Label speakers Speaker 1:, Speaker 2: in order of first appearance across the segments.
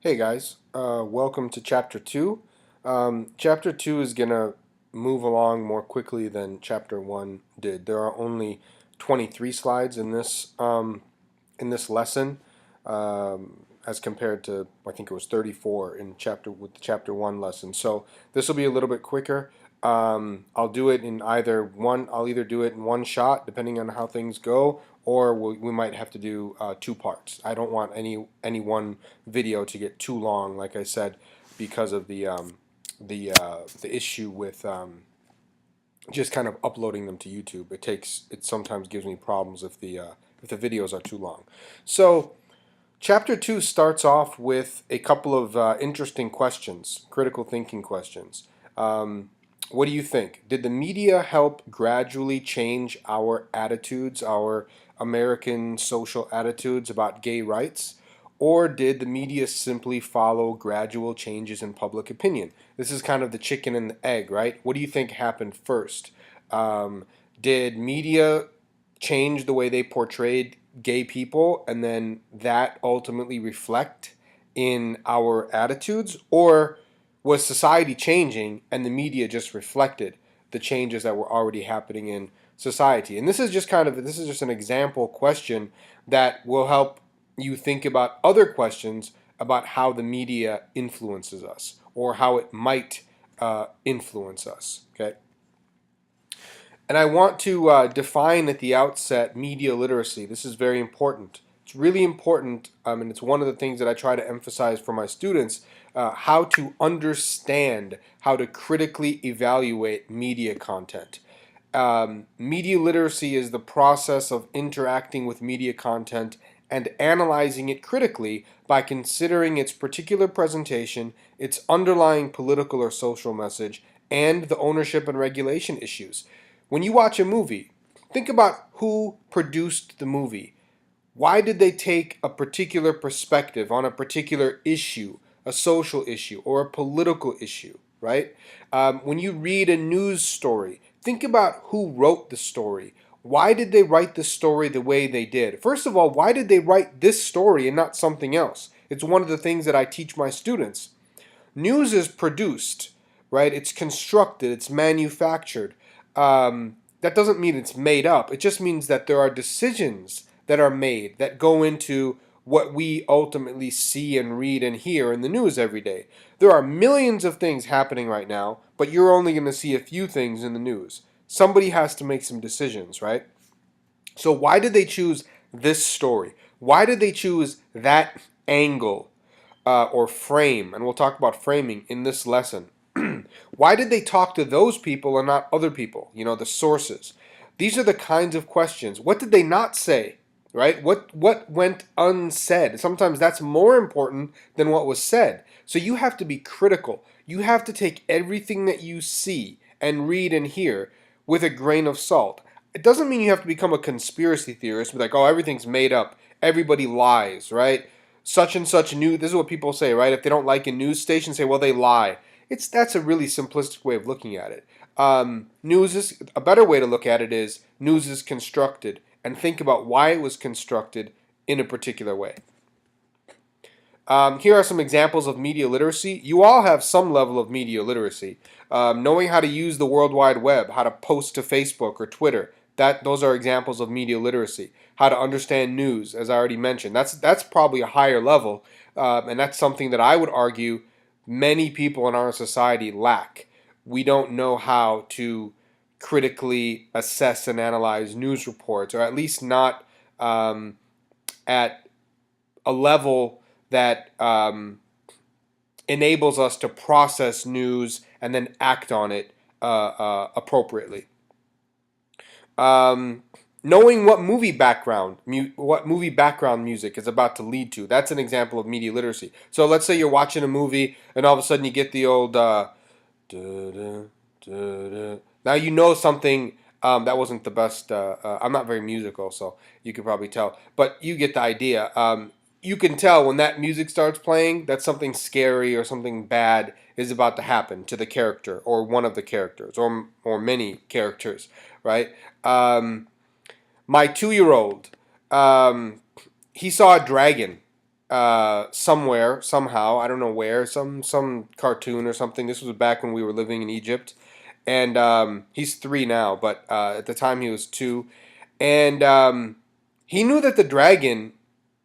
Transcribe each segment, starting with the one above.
Speaker 1: Hey guys, welcome to Chapter 2. Chapter 2 is going to move along more quickly than Chapter 1 did. There are only 23 slides in this lesson, as compared to, I think it was 34 in with the Chapter 1 lesson. So this will be a little bit quicker. I'll do it in I'll either do it in one shot, depending on how things go, or we might have to do two parts. I don't want any one video to get too long, like I said, because of the issue with just kind of uploading them to YouTube. It sometimes gives me problems if the videos are too long. So Chapter 2 starts off with a couple of interesting questions, critical thinking questions. What do you think? Did the media help gradually change our attitudes, our American social attitudes about gay rights? Or did the media simply follow gradual changes in public opinion? This is kind of the chicken and the egg, right? What do you think happened first? Did media change the way they portrayed gay people, and then that ultimately reflect in our attitudes? Or was society changing and the media just reflected the changes that were already happening in society? And this is just an example question that will help you think about other questions about how the media influences us, or how it might influence us. Okay. And I want to define at the outset media literacy. This is very important. It's really important, and it's one of the things that I try to emphasize for my students, how to understand, how to critically evaluate media content. Media literacy is the process of interacting with media content and analyzing it critically by considering its particular presentation, its underlying political or social message, and the ownership and regulation issues. When you watch a movie, think about who produced the movie. Why did they take a particular perspective on a particular issue, a social issue, or a political issue, right? When you read a news story, think about who wrote the story. Why did they write the story the way they did? First of all, why did they write this story and not something else? It's one of the things that I teach my students. News is produced, right? It's constructed, it's manufactured. That doesn't mean it's made up. It just means that there are decisions that are made that go into what we ultimately see and read and hear in the news every day. There are millions of things happening right now, but you're only going to see a few things in the news. Somebody has to make some decisions, right? So why did they choose this story? Why did they choose that angle or frame? And we'll talk about framing in this lesson. Why did they talk to those people and not other people? You know, the sources. These are the kinds of questions. What did they not say? Right? What went unsaid? Sometimes that's more important than what was said. So you have to be critical. You have to take everything that you see and read and hear with a grain of salt. It doesn't mean you have to become a conspiracy theorist, be like, oh, everything's made up. Everybody lies, right? Such and such news. This is what people say, right? If they don't like a news station, say, well, they lie. That's a really simplistic way of looking at it. News is a better way to look at it is news is constructed, and think about why it was constructed in a particular way. Here are some examples of media literacy. You all have some level of media literacy. Knowing how to use the World Wide Web, how to post to Facebook or Twitter. Those are examples of media literacy. How to understand news, as I already mentioned. That's probably a higher level, and that's something that I would argue many people in our society lack. We don't know how to critically assess and analyze news reports, or at least not at a level that enables us to process news and then act on it appropriately. Knowing what movie background music is about to lead to. That's an example of media literacy. So let's say you're watching a movie and all of a sudden you get the old now you know something. That wasn't the best. I'm not very musical, so you could probably tell. But you get the idea. You can tell when that music starts playing that something scary or something bad is about to happen to the character, or one of the characters, or many characters, right? My 2-year-old, he saw a dragon, somewhere, somehow, I don't know where, some cartoon or something. This was back when we were living in Egypt, and he's 3 now, but at the time he was 2, and he knew that the dragon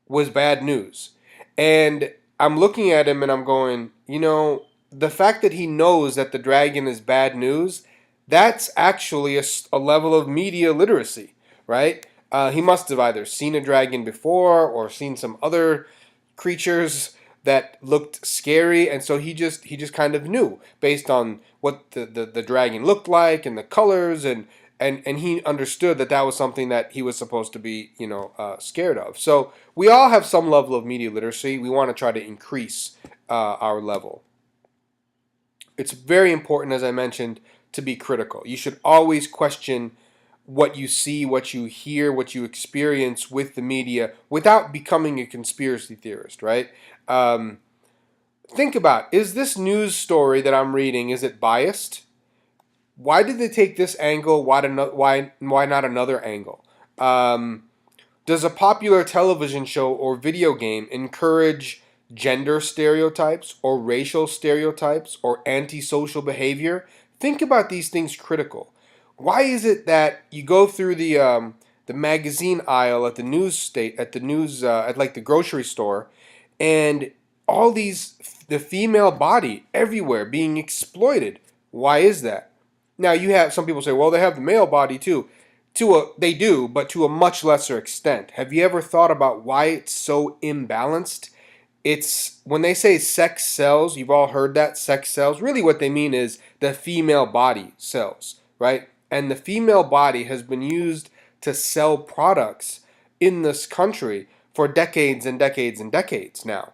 Speaker 1: was bad news. And I'm looking at him and I'm going, the fact that he knows that the dragon is bad news, that's actually a level of media literacy, right? He must have either seen a dragon before or seen some other creatures that looked scary, and so he just kind of knew based on what the dragon looked like and the colors, and he understood that that was something that he was supposed to be scared of. So we all have some level of media literacy. We want to try to increase our level. It's very important, as I mentioned, to be critical. You should always question what you see, what you hear, what you experience with the media without becoming a conspiracy theorist, right? Um, think about, is this news story that I'm reading, is it biased? Why did they take this angle? Why not another angle? Um, does a popular television show or video game encourage gender stereotypes or racial stereotypes or antisocial behavior? Think about these things critical. Why is it that you go through the magazine aisle at the news at like the grocery store, and all these the female body everywhere being exploited? Why is that? Now you have some people say, well, they have the male body too. They do, but to a much lesser extent. Have you ever thought about why it's so imbalanced? It's when they say sex sells, you've all heard that, sex sells. Really what they mean is the female body sells, right? And the female body has been used to sell products in this country for decades and decades and decades now.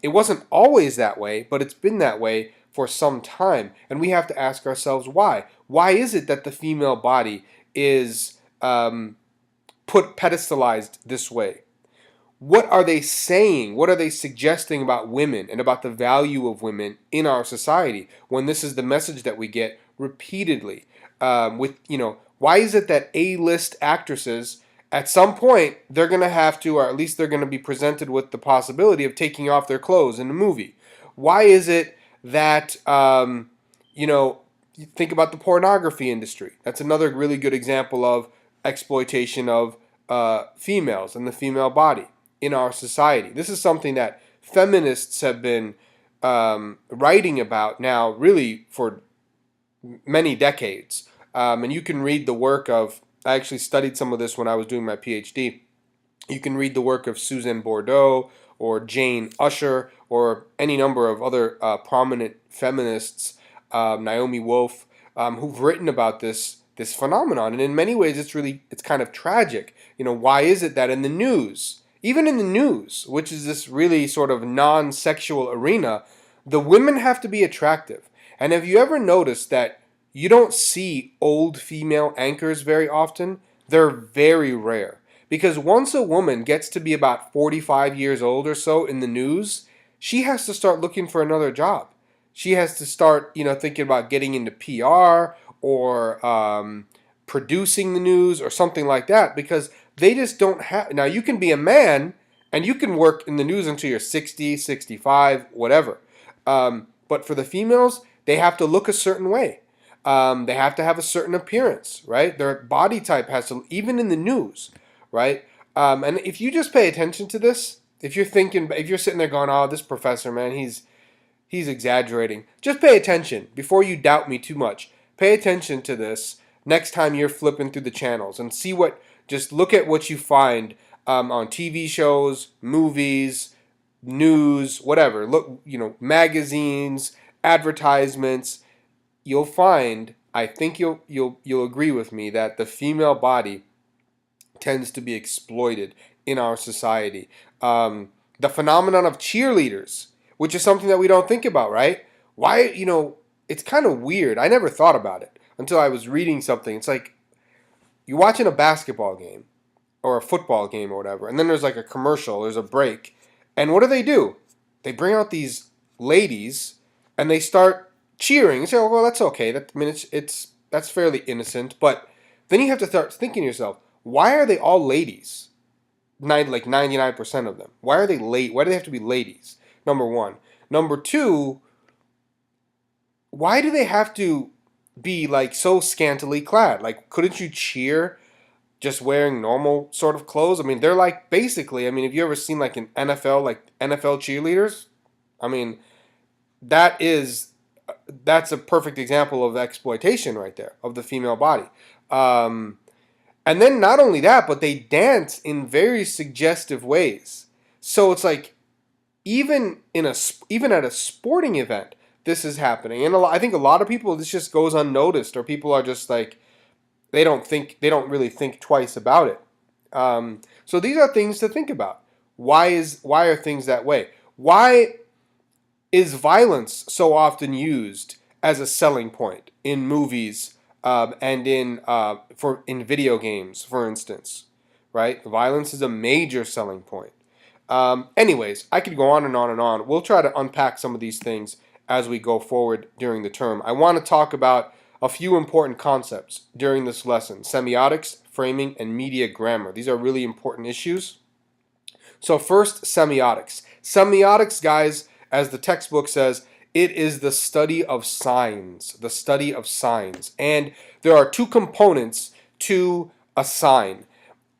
Speaker 1: It wasn't always that way, but it's been that way for some time. And we have to ask ourselves why. Why is it that the female body is put pedestalized this way? What are they saying? What are they suggesting about women and about the value of women in our society when this is the message that we get repeatedly? Why is it that A-list actresses, at some point, they're going to have to, or at least they're going to be presented with the possibility of taking off their clothes in a movie? Why is it that, you think about the pornography industry? That's another really good example of exploitation of females and the female body in our society. This is something that feminists have been writing about now really for many decades. And you can read the work of, I actually studied some of this when I was doing my PhD. You can read the work of Susan Bordeaux or Jane Usher or any number of other prominent feminists, Naomi Wolf, who've written about this phenomenon. And in many ways, it's kind of tragic. Why is it that in the news, even in the news, which is this really sort of non-sexual arena, the women have to be attractive? And have you ever noticed that you don't see old female anchors very often? They're very rare. Because once a woman gets to be about 45 years old or so in the news, she has to start looking for another job. She has to start, thinking about getting into PR or producing the news or something like that, because they just don't have. Now, you can be a man and you can work in the news until you're 60, 65, whatever. But for the females, they have to look a certain way. They have to have a certain appearance, right? Their body type has to, even in the news, right? And if you just pay attention to this, if you're sitting there going, oh, this professor, man, he's exaggerating. Just pay attention before you doubt me too much. Pay attention to this next time you're flipping through the channels and just look at what you find on TV shows, movies, news, whatever. Look, magazines, advertisements. You'll find, I think you'll agree with me, that the female body tends to be exploited in our society. The phenomenon of cheerleaders, which is something that we don't think about, right? Why, it's kind of weird. I never thought about it until I was reading something. It's like you're watching a basketball game or a football game or whatever, and then there's like a commercial, there's a break. And what do? They bring out these ladies and they start cheering. You say, oh, well, that's okay. That's fairly innocent. But then you have to start thinking to yourself, why are they all ladies? like 99% of them. Why are they late? Why do they have to be ladies? Number one. Number two, why do they have to be like so scantily clad? Like, couldn't you cheer just wearing normal sort of clothes? I mean, they're like basically, I mean, have you ever seen like an NFL, like NFL cheerleaders? I mean, that is that's a perfect example of exploitation right there of the female body. Um, and then not only that, but they dance in very suggestive ways. So it's like even at a sporting event, this is happening, and I think a lot of people this just goes unnoticed, or people are just like they don't really think twice about it. So these are things to think about. Why are things that way? Why is violence so often used as a selling point in movies and in video games, for instance? Right, violence is a major selling point. Anyways, I could go on and on and on. We'll try to unpack some of these things as we go forward during the term. I want to talk about a few important concepts during this lesson: semiotics, framing, and media grammar. These are really important issues. So first, semiotics. Semiotics, guys, as the textbook says, it is the study of signs. The study of signs. And there are two components to a sign.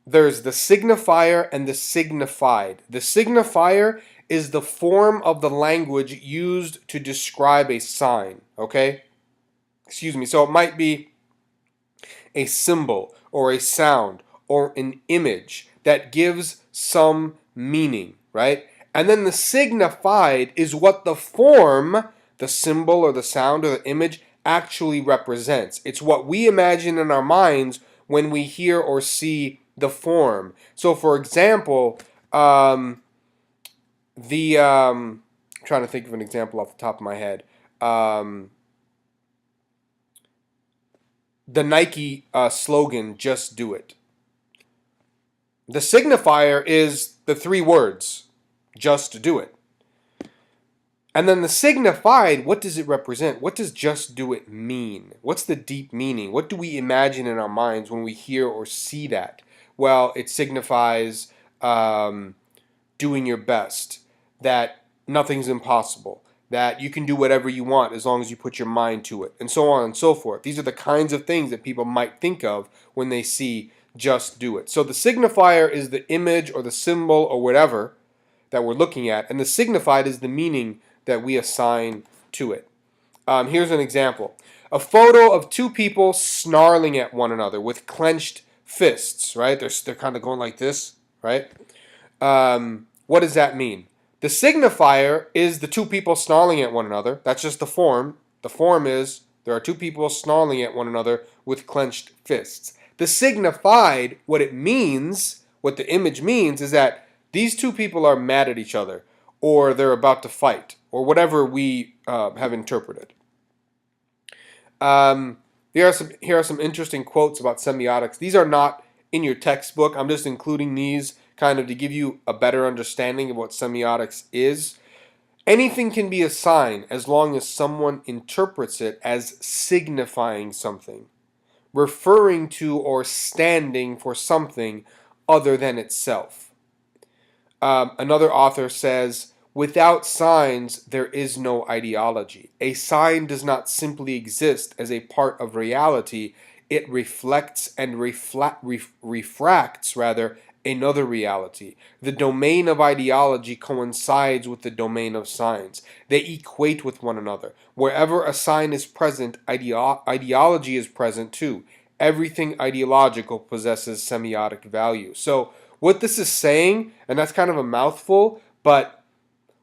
Speaker 1: There's the signifier and the signified. The signifier is the form of the language used to describe a sign, okay? Excuse me. So it might be a symbol or a sound or an image that gives some meaning, right? And then the signified is what the form, the symbol or the sound or the image actually represents. It's what we imagine in our minds when we hear or see the form. So, for example, I'm trying to think of an example off the top of my head. The Nike slogan, "Just Do It." The signifier is the three words, "Just do it." And then the signified, what does it represent? What does "just do it" mean? What's the deep meaning? What do we imagine in our minds when we hear or see that? Well, it signifies doing your best, that nothing's impossible, that you can do whatever you want as long as you put your mind to it, and so on and so forth. These are the kinds of things that people might think of when they see "just do it." So the signifier is the image or the symbol or whatever that we're looking at, and the signified is the meaning that we assign to it. Here's an example. A photo of two people snarling at one another with clenched fists, right? They're kind of going like this, right? What does that mean? The signifier is the two people snarling at one another. That's just the form. The form is there are two people snarling at one another with clenched fists. The signified, what it means, what the image means, is that these two people are mad at each other, or they're about to fight, or whatever we have interpreted. Here are some interesting quotes about semiotics. These are not in your textbook. I'm just including these kind of to give you a better understanding of what semiotics is. Anything can be a sign as long as someone interprets it as signifying something, referring to or standing for something other than itself. Another author says, "Without signs, there is no ideology. A sign does not simply exist as a part of reality. It reflects and refracts, rather, another reality. The domain of ideology coincides with the domain of signs. They equate with one another. Wherever a sign is present, ideology is present too. Everything ideological possesses semiotic value." So what this is saying, and that's kind of a mouthful, but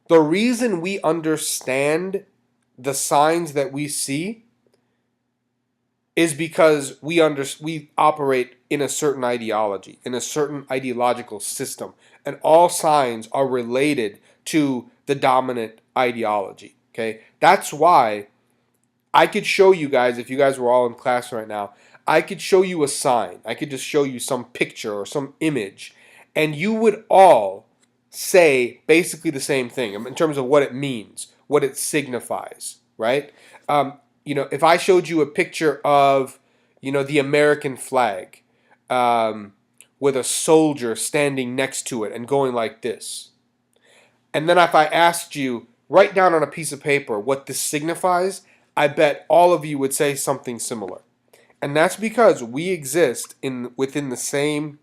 Speaker 1: the reason we understand the signs that we see is because we operate in a certain ideology, in a certain ideological system, and all signs are related to the dominant ideology. Okay, that's why I could show you guys, if you guys were all in class right now, I could show you a sign. I could just show you some picture or some image, and you would all say basically the same thing in terms of what it means, what it signifies, right? If I showed you a picture of, the American flag, with a soldier standing next to it and going like this. And then if I asked you, write down on a piece of paper what this signifies, I bet all of you would say something similar. And that's because we exist within the same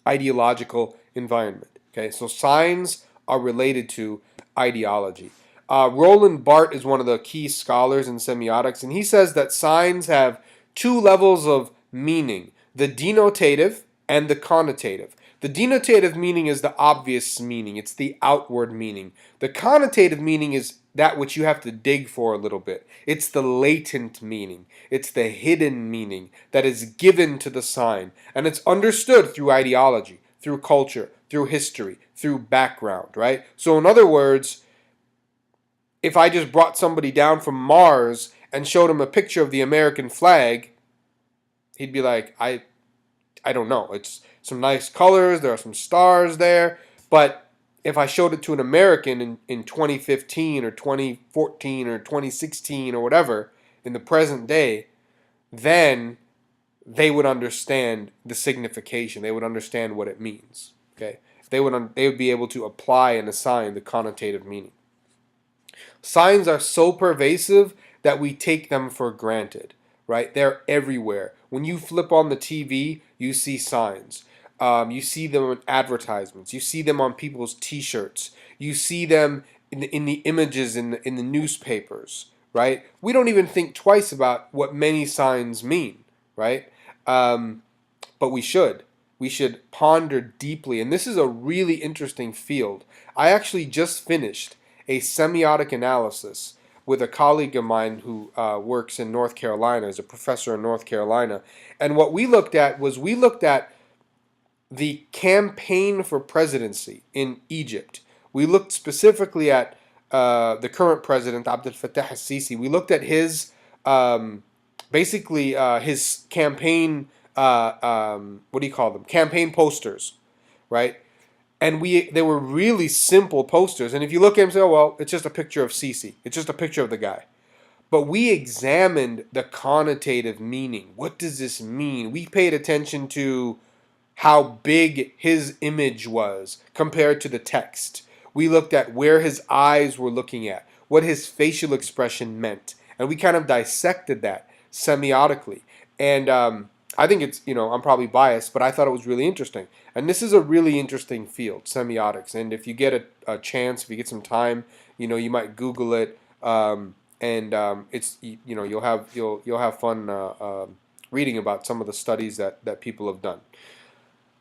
Speaker 1: ideological environment. Okay, so signs are related to ideology. Roland Barthes is one of the key scholars in semiotics, and he says that signs have two levels of meaning: the denotative and the connotative. The denotative meaning is the obvious meaning, it's the outward meaning. The connotative meaning is that which you have to dig for a little bit. It's the latent meaning, it's the hidden meaning that is given to the sign, and it's understood through ideology, through culture, through history, through background, right? So, in other words, if I just brought somebody down from Mars and showed him a picture of the American flag, he'd be like, I don't know. It's some nice colors. There are some stars there. But if I showed it to an American in 2015 or 2014 or 2016 or whatever, in the present day, then they would understand the signification. They would understand what it means. Okay, they would be able to apply and assign the connotative meaning. Signs are so pervasive that we take them for granted, right? They're everywhere. When you flip on the TV, you see signs. You see them in advertisements. You see them on people's T-shirts. You see them in the images in the newspapers, right? We don't even think twice about what many signs mean, right? But we should. We should ponder deeply. And this is a really interesting field. I actually just finished a semiotic analysis with a colleague of mine who works in North Carolina, is a professor in North Carolina. And what we looked at was the campaign for presidency in Egypt. We looked specifically at the current president, Abdel Fattah al-Sisi. We looked at his, his campaign, what do you call them? Campaign posters, right? And they were really simple posters. And if you look at them and say, oh, well, it's just a picture of Sisi. It's just a picture of the guy. But we examined the connotative meaning. What does this mean? We paid attention to how big his image was compared to the text. We looked at where his eyes were looking at, what his facial expression meant. And we kind of dissected that semiotically. And I think it's, I'm probably biased, but I thought it was really interesting. And this is a really interesting field, semiotics. And if you get a chance, if you get some time, you might Google it. It's, you'll have fun reading about some of the studies that people have done.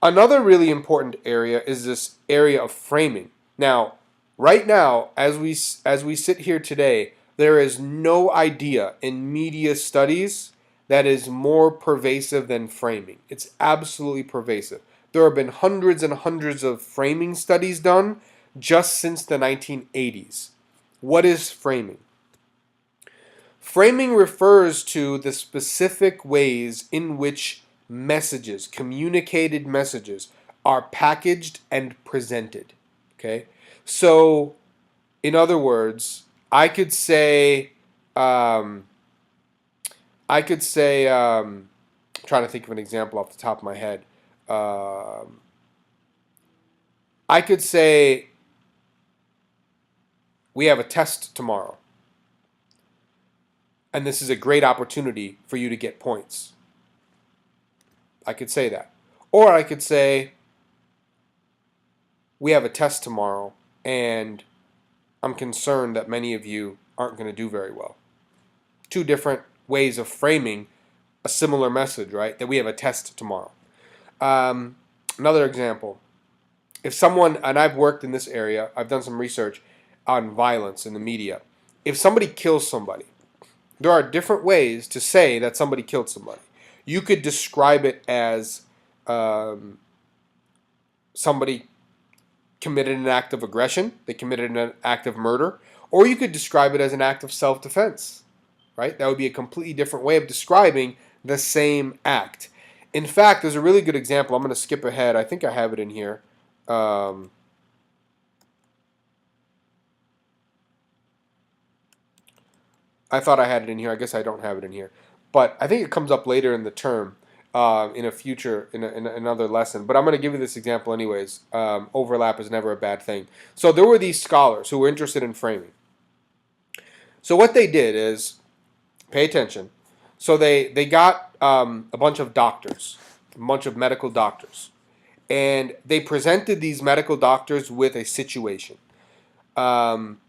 Speaker 1: Another really important area is this area of framing. Now, right now, as we sit here today, there is no idea in media studies that is more pervasive than framing. It's absolutely pervasive. There have been hundreds and hundreds of framing studies done just since the 1980s. What is framing? Framing refers to the specific ways in which messages, communicated messages, are packaged and presented. Okay? So, in other words, I could say, I'm trying to think of an example off the top of my head. I could say, we have a test tomorrow, and this is a great opportunity for you to get points. I could say that. Or I could say, we have a test tomorrow, and I'm concerned that many of you aren't going to do very well. Two different ways of framing a similar message, right? That we have a test tomorrow. Another example. If someone, and I've worked in this area, I've done some research on violence in the media. If somebody kills somebody, there are different ways to say that somebody killed somebody. You could describe it as somebody committed an act of aggression, they committed an act of murder, or you could describe it as an act of self-defense, right? That would be a completely different way of describing the same act. In fact, there's a really good example. I'm going to skip ahead. I think I have it in here. I thought I had it in here. I guess I don't have it in here. But I think it comes up later in the term. in another lesson. But I'm going to give you this example anyways. Overlap is never a bad thing. So there were these scholars who were interested in framing. So what they did is, pay attention. So they got a bunch of doctors, a bunch of medical doctors, and they presented these medical doctors with a situation. Um,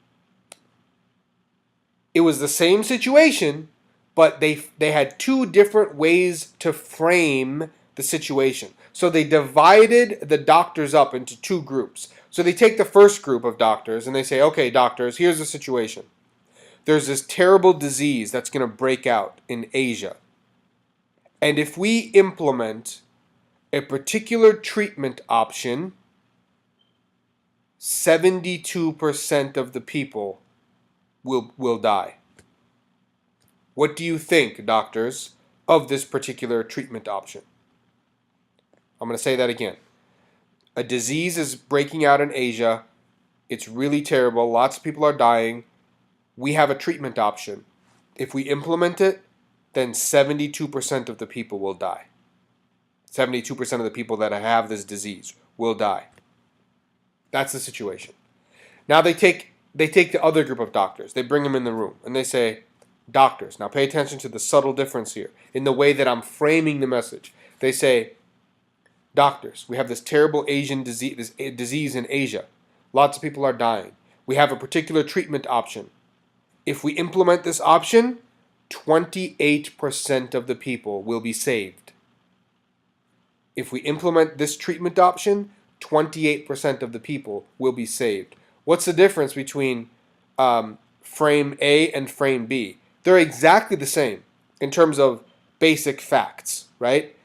Speaker 1: it was the same situation, but they had two different ways to frame the situation. So they divided the doctors up into two groups. So they take the first group of doctors and they say, okay, doctors, here's the situation. There's this terrible disease that's going to break out in Asia. And if we implement a particular treatment option, 72% of the people will die. What do you think, doctors, of this particular treatment option? I'm going to say that again. A disease is breaking out in Asia. It's really terrible. Lots of people are dying. We have a treatment option. If we implement it, then 72% of the people will die. 72% of the people that have this disease will die. That's the situation. Now they take the other group of doctors. They bring them in the room and they say, doctors, now pay attention to the subtle difference here in the way that I'm framing the message. They say, doctors, we have this terrible Asian disease, this disease in Asia. Lots of people are dying. We have a particular treatment option. If we implement this option, 28% of the people will be saved. If we implement this treatment option, 28% of the people will be saved. What's the difference between frame A and frame B? They're exactly the same in terms of basic facts, right?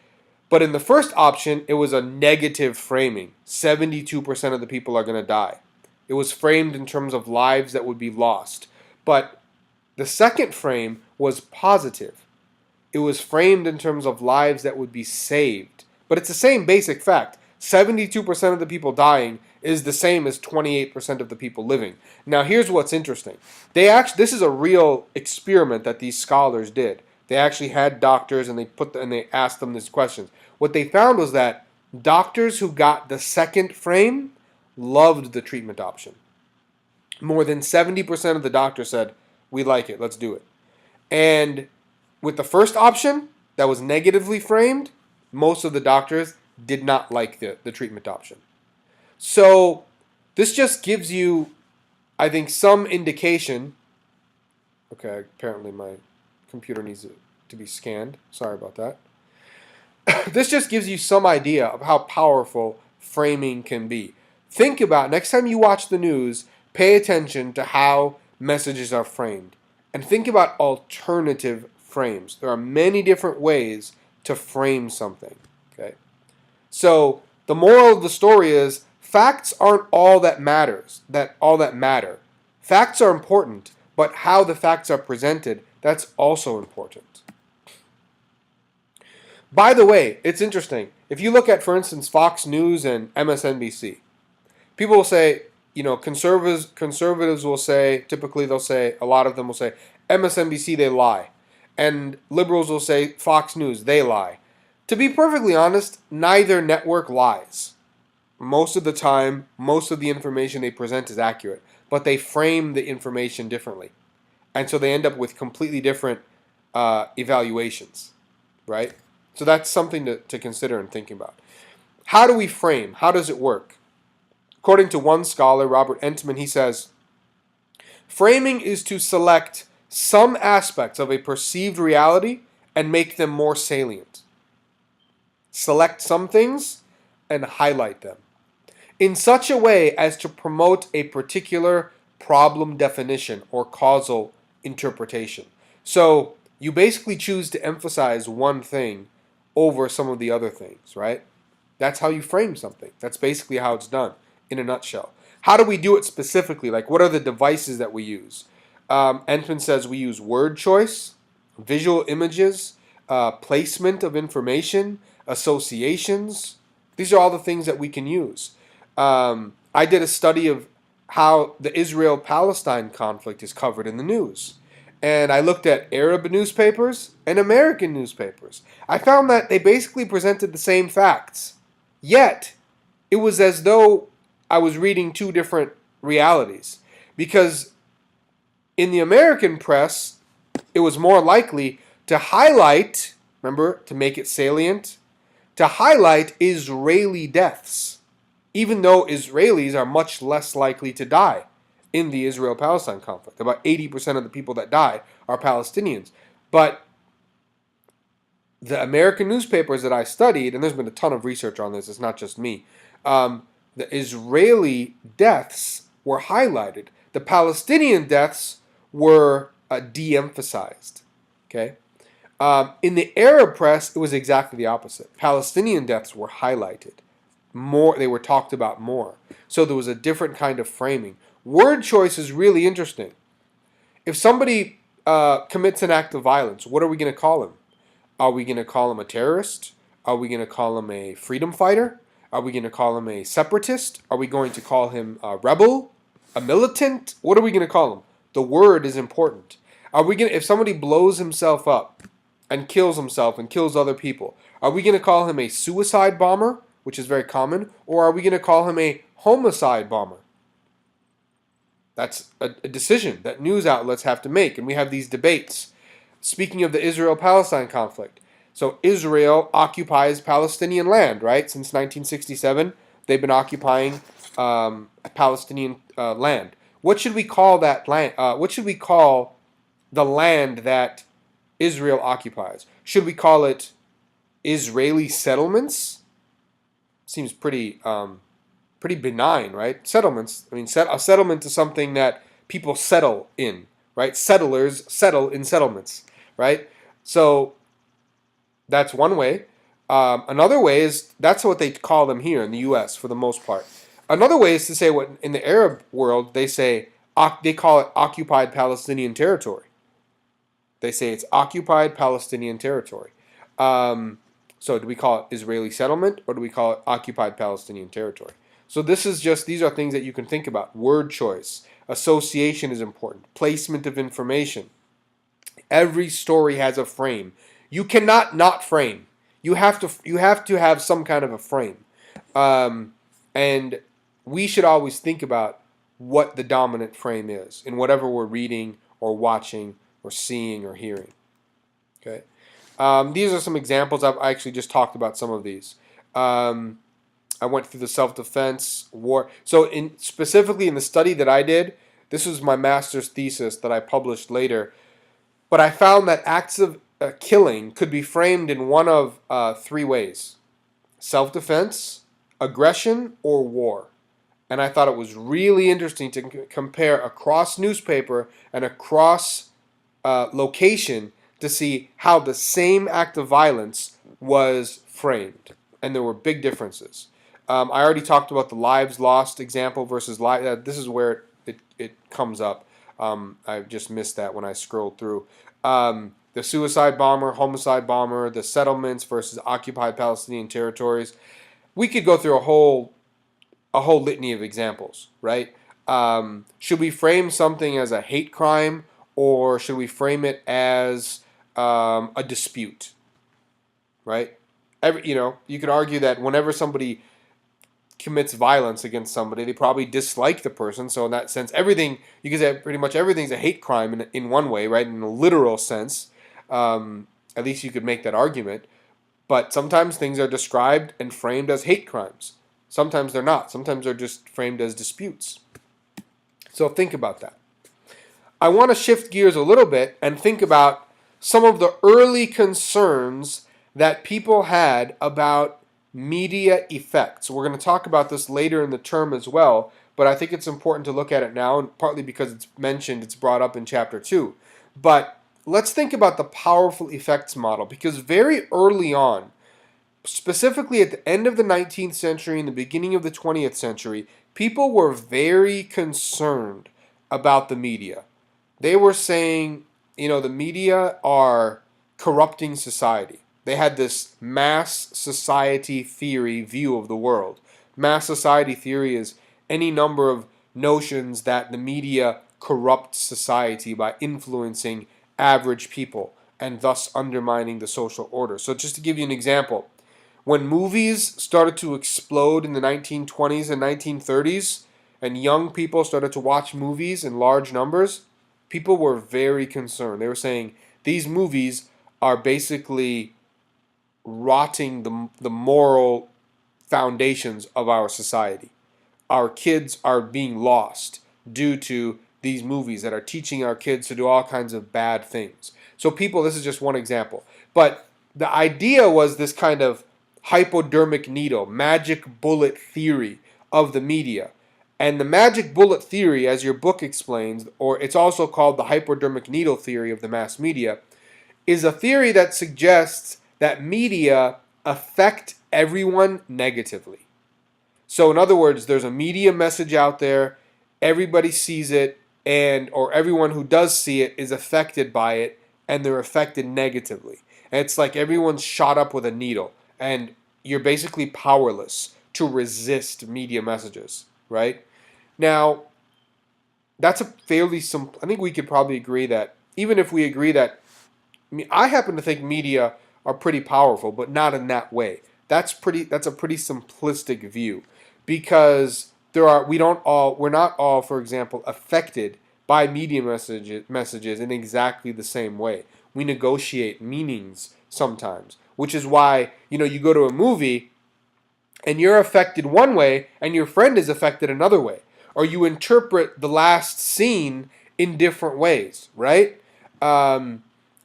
Speaker 1: But in the first option, it was a negative framing. 72% of the people are going to die. It was framed in terms of lives that would be lost. But the second frame was positive. It was framed in terms of lives that would be saved. But it's the same basic fact. 72% of the people dying is the same as 28% of the people living. Now here's what's interesting. This is a real experiment that these scholars did. They actually had doctors and they asked them these questions. What they found was that doctors who got the second frame loved the treatment option. More than 70% of the doctors said, we like it, let's do it. And with the first option that was negatively framed, most of the doctors did not like the treatment option. So this just gives you, I think, some indication. Okay, apparently my computer needs to be scanned. Sorry about that. This just gives you some idea of how powerful framing can be. Think about, next time you watch the news, pay attention to how messages are framed. And think about alternative frames. There are many different ways to frame something. Okay? So the moral of the story is facts aren't all that matter. Facts are important, but how the facts are presented, that's also important. By the way, it's interesting. If you look at, for instance, Fox News and MSNBC, people will say, conservatives will say, typically they'll say, a lot of them will say, MSNBC, they lie. And liberals will say, Fox News, they lie. To be perfectly honest, neither network lies. Most of the time, most of the information they present is accurate, but they frame the information differently. And so they end up with completely different evaluations, right? So that's something to consider and think about. How do we frame? How does it work? According to one scholar, Robert Entman, he says, framing is to select some aspects of a perceived reality and make them more salient. Select some things and highlight them in such a way as to promote a particular problem definition or causal interpretation. So you basically choose to emphasize one thing over some of the other things, right? That's how you frame something. That's basically how it's done in a nutshell. How do we do it specifically? Like, what are the devices that we use? Entman says we use word choice, visual images, placement of information, associations. These are all the things that we can use. I did a study of how the Israel-Palestine conflict is covered in the news. and I looked at Arab newspapers and American newspapers. I found that they basically presented the same facts. Yet, it was as though I was reading two different realities. Because in the American press, it was more likely to highlight, remember, to make it salient, to highlight Israeli deaths, even though Israelis are much less likely to die in the Israel-Palestine conflict. About 80% of the people that die are Palestinians. But the American newspapers that I studied, and there's been a ton of research on this, it's not just me, the Israeli deaths were highlighted. The Palestinian deaths were de-emphasized. Okay? In the Arab press, it was exactly the opposite. Palestinian deaths were highlighted. More, they were talked about more. So there was a different kind of framing. Word choice is really interesting. If somebody commits an act of violence, what are we going to call him? Are we going to call him a terrorist? Are we going to call him a freedom fighter? Are we going to call him a separatist? Are we going to call him a rebel? A militant? What are we going to call him? The word is important. Are we going to, if somebody blows himself up and kills himself and kills other people, are we going to call him a suicide bomber, which is very common, or are we going to call him a homicide bomber? That's a decision that news outlets have to make, and we have these debates. Speaking of the Israel-Palestine conflict, so Israel occupies Palestinian land, right? Since 1967, they've been occupying Palestinian land. What should we call that land? What should we call the land that Israel occupies? Should we call it Israeli settlements? Seems pretty benign, right? Settlements. I mean, a settlement is something that people settle in, right? Settlers settle in settlements, right? So that's one way. Another way is, that's what they call them here in the U.S. for the most part. Another way is to say what in the Arab world they call it occupied Palestinian territory. They say it's occupied Palestinian territory. So do we call it Israeli settlement, or do we call it occupied Palestinian territory? So these are things that you can think about. Word choice, association is important, placement of information. Every story has a frame. You cannot not frame. You have to have some kind of a frame. And we should always think about what the dominant frame is in whatever we're reading or watching or seeing or hearing. Okay. These are some examples. I actually just talked about some of these. I went through the self-defense, war. So specifically in the study that I did, this was my master's thesis that I published later, but I found that acts of killing could be framed in one of three ways: self-defense, aggression, or war. And I thought it was really interesting to compare across newspaper and across location to see how the same act of violence was framed. And there were big differences. I already talked about the lives lost example versus this is where it comes up. I just missed that when I scrolled through. The suicide bomber, homicide bomber, the settlements versus occupied Palestinian territories. We could go through a whole litany of examples, right? Should we frame something as a hate crime, or should we frame it as a dispute, right? You could argue that whenever somebody commits violence against somebody, they probably dislike the person. So in that sense, you could say pretty much everything's a hate crime in one way, right? In a literal sense, at least you could make that argument. But sometimes things are described and framed as hate crimes. Sometimes they're not. Sometimes they're just framed as disputes. So think about that. I want to shift gears a little bit and think about some of the early concerns that people had about media effects. We're going to talk about this later in the term as well, but I think it's important to look at it now, and partly because it's brought up in chapter 2. But let's think about the powerful effects model, because very early on, specifically at the end of the 19th century and the beginning of the 20th century, people were very concerned about the media. They were saying, the media are corrupting society. They had this mass society theory view of the world. Mass society theory is any number of notions that the media corrupt society by influencing average people and thus undermining the social order. So just to give you an example, when movies started to explode in the 1920s and 1930s, and young people started to watch movies in large numbers, people were very concerned. They were saying these movies are basically rotting the moral foundations of our society. Our kids are being lost due to these movies that are teaching our kids to do all kinds of bad things. So people, this is just one example. But the idea was this kind of hypodermic needle, magic bullet theory of the media. And the magic bullet theory, as your book explains, or it's also called the hypodermic needle theory of the mass media, is a theory that suggests that media affect everyone negatively. So in other words, there's a media message out there, everybody sees it, and or everyone who does see it is affected by it, and they're affected negatively. And it's like everyone's shot up with a needle, and you're basically powerless to resist media messages, right? Now, that's a fairly simple, I think we could probably agree that, even if we agree that, I happen to think media are pretty powerful, but not in that way. That's a pretty simplistic view, because we're not all, for example, affected by media messages in exactly the same way. We negotiate meanings sometimes, which is why, you go to a movie and you're affected one way and your friend is affected another way, or you interpret the last scene in different ways, right?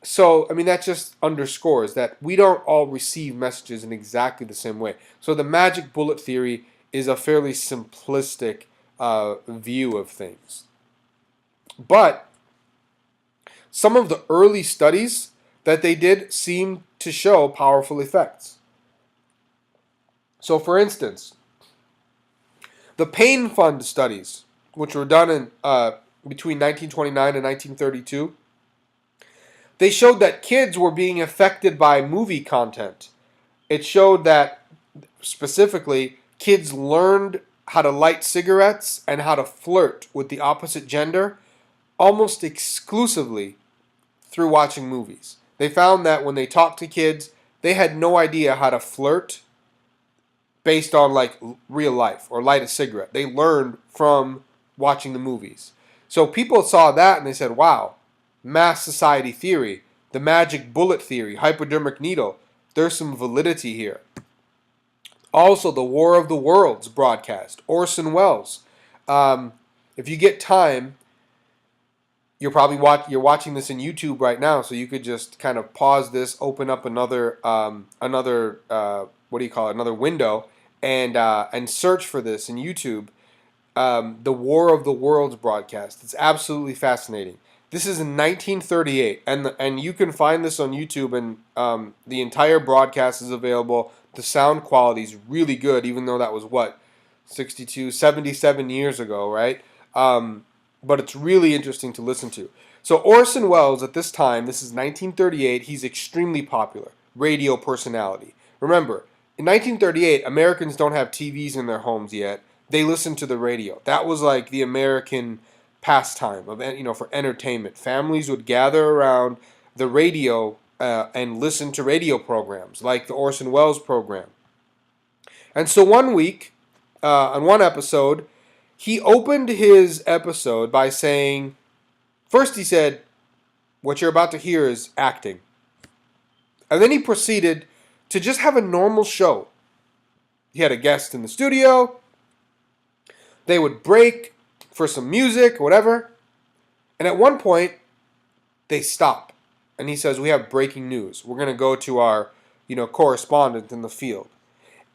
Speaker 1: So, that just underscores that we don't all receive messages in exactly the same way. So the magic bullet theory is a fairly simplistic view of things. But some of the early studies that they did seem to show powerful effects. So for instance, the pain fund studies, which were done in between 1929 and 1932, they showed that kids were being affected by movie content. It showed that, specifically, kids learned how to light cigarettes and how to flirt with the opposite gender almost exclusively through watching movies. They found that when they talked to kids, they had no idea how to flirt based on like real life or light a cigarette. They learned from watching the movies. So people saw that and they said, wow, mass society theory, the magic bullet theory, hypodermic needle, there's some validity here. Also, the War of the Worlds broadcast, Orson Welles. If you get time, you're watching this in YouTube right now, so you could just kind of pause this, open up another another window, and search for this in YouTube. The War of the Worlds broadcast. It's absolutely fascinating. This is in 1938, and you can find this on YouTube, and the entire broadcast is available. The sound quality is really good, even though that was 77 years ago, right? But it's really interesting to listen to. So Orson Welles, at this time, this is 1938, he's extremely popular, radio personality. Remember, in 1938, Americans don't have TVs in their homes yet. They listen to the radio. That was like the American pastime of, for entertainment. Families would gather around the radio and listen to radio programs like the Orson Welles program. And so one week, on one episode, he opened his episode by saying, first he said, what you're about to hear is acting. And then he proceeded to just have a normal show. He had a guest in the studio. They would break for some music or whatever. And at one point, they stop. And he says, we have breaking news. We're going to go to our, correspondent in the field.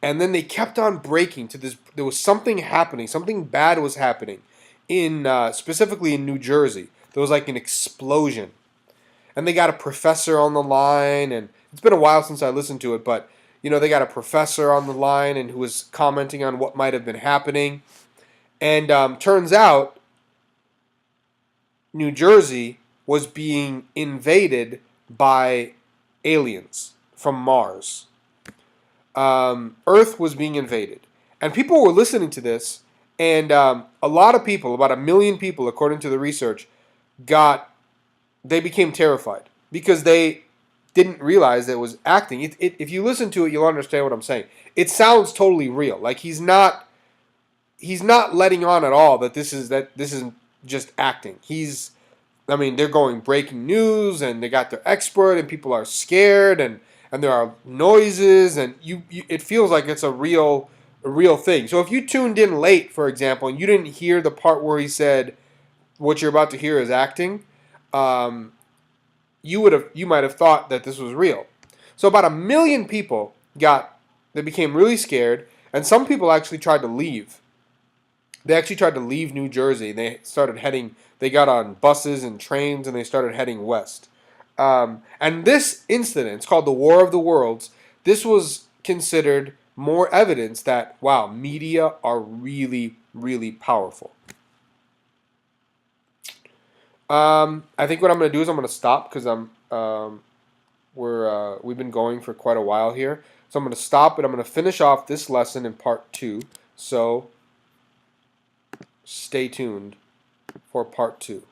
Speaker 1: And then they kept on breaking to this. There was something happening. Something bad was happening specifically in New Jersey. There was like an explosion. And they got a professor on the line. And it's been a while since I listened to it. But, they got a professor on the line and who was commenting on what might have been happening. And turns out New Jersey was being invaded by aliens from Mars. Earth was being invaded. And people were listening to this, And a lot of people, about 1 million people, according to the research, they became terrified because they didn't realize that it was acting. If you listen to it, you'll understand what I'm saying. It sounds totally real. Like he's not letting on at all that this isn't just acting. I mean, they're going breaking news, and they got their expert, and people are scared, and there are noises, and it feels like it's a real thing. So if you tuned in late, for example, and you didn't hear the part where he said what you're about to hear is acting, you might have thought that this was real. So about 1 million people they became really scared, and some people actually tried to leave. They actually tried to leave New Jersey. They got on buses and trains, and they started heading west. And this incident, it's called the War of the Worlds, this was considered more evidence that, wow, media are really, really powerful. I think what I'm going to do is I'm going to stop because we've been going for quite a while here. So I'm going to stop, and I'm going to finish off this lesson in part 2. So stay tuned for part 2.